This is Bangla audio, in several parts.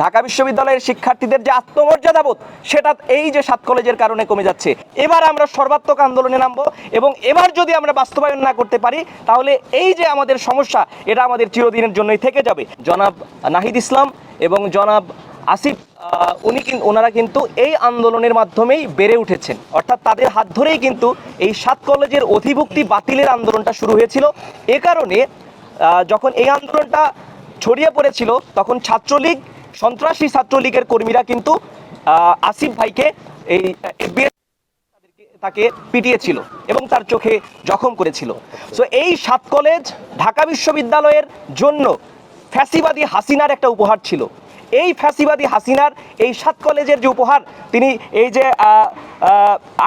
ঢাকা বিশ্ববিদ্যালয়ের শিক্ষার্থীদের যে আত্মমর্যাদাবোধ সেটা এই যে 7 কলেজের কারণে কমে যাচ্ছে। এবার আমরা সর্বাত্মক আন্দোলনে নামবো এবং এবার যদি আমরা বাস্তবায়ন না করতে পারি তাহলে এই যে আমাদের সমস্যা এটা আমাদের চিরদিনের জন্যই থেকে যাবে। জনাব নাহিদ ইসলাম এবং জনাব আসিফ ওনারা কিন্তু এই আন্দোলনের মাধ্যমেই বেড়ে উঠেছেন, অর্থাৎ তাদের হাত ধরেই কিন্তু এই 7 কলেজের অধিভুক্তি বাতিলের আন্দোলনটা শুরু হয়েছিল। এ কারণে যখন এই আন্দোলনটা ছড়িয়ে পড়েছিল তখন ছাত্রলীগ, সন্ত্রাসী ছাত্রলীগের কর্মীরা কিন্তু আসিফ ভাইকে এই তাকে পিটিয়েছিল এবং তার চোখে জখম করেছিল। সো এই 7 কলেজ ঢাকা বিশ্ববিদ্যালয়ের জন্য ফ্যাসিবাদী হাসিনার একটা উপহার ছিল। এই ফ্যাসিবাদী হাসিনার এই 7 কলেজের যে উপহার তিনি এই যে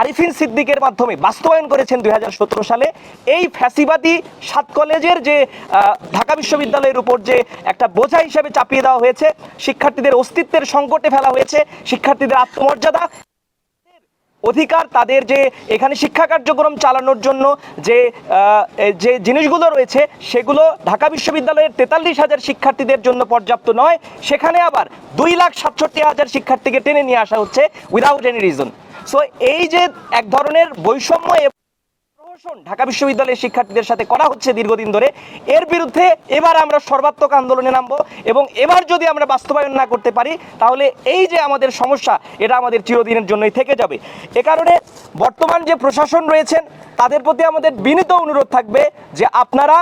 আরিফিন সিদ্দিকের মাধ্যমে বাস্তবায়ন করেছেন 2017 সালে, এই ফ্যাসিবাদী 7 কলেজের যে ঢাকা বিশ্ববিদ্যালয়ের উপর যে একটা বোঝা হিসেবে চাপিয়ে দেওয়া হয়েছে, শিক্ষার্থীদের অস্তিত্বের সংকটে ফেলা হয়েছে, শিক্ষার্থীদের আত্মমর্যাদা অধিকার, তাদের যে এখানে শিক্ষা কার্যক্রম চালানোর জন্য যে যে জিনিসগুলো রয়েছে সেগুলো ঢাকা বিশ্ববিদ্যালয়ের 43,000 শিক্ষার্থীদের জন্য পর্যাপ্ত নয়, সেখানে আবার 2,67,000 শিক্ষার্থীকে টেনে নিয়ে আসা হচ্ছে উইদাউট এনি রিজন। সো এই যে এক ধরনের বৈষম্য ঢাকা বিশ্ববিদ্যালয়ের শিক্ষার্থীদের সাথে করা হচ্ছে দীর্ঘদিন ধরে, এর বিরুদ্ধে এবার আমরা সর্বাত্মক আন্দোলনে নামবো এবং এবার যদি আমরা বাস্তবায়ন না করতে পারি তাহলে এই যে আমাদের সমস্যা এটা আমাদের চিরদিনের জন্যই থেকে যাবে। এ কারণে বর্তমান যে প্রশাসন রয়েছেন তাদের প্রতি আমাদের বিনীত অনুরোধ থাকবে যে আপনারা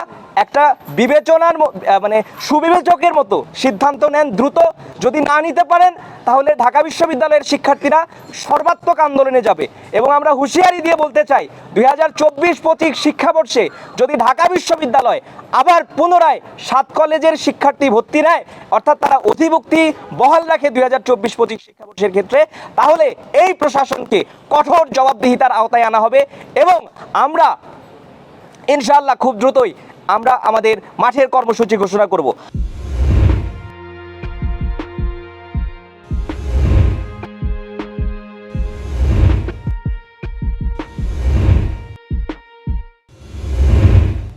একটা বিবেচনার মানে সুবিবেচকের মতো সিদ্ধান্ত নেন দ্রুত। যদি না নিতে পারেন তাহলে ঢাকা বিশ্ববিদ্যালয়ের শিক্ষার্থীরা সর্বাত্মক আন্দোলনে যাবে এবং আমরা হুঁশিয়ারি দিয়ে বলতে চাই 2024-25 শিক্ষাবর্ষে যদি ঢাকা বিশ্ববিদ্যালয় আবার পুনরায় 7 কলেজের শিক্ষার্থী ভর্তি নেয়, অর্থাৎ তারা অধিভুক্তি বহাল রাখে 2024-25 শিক্ষাবর্ষের ক্ষেত্রে, তাহলে এই প্রশাসনকে কঠোর জবাবদিহিতার আওতায় আনা হবে এবং আমরা ইনশাআল্লাহ খুব দ্রুতই আমরা আমাদের মাঠের কর্মসূচি ঘোষণা করব।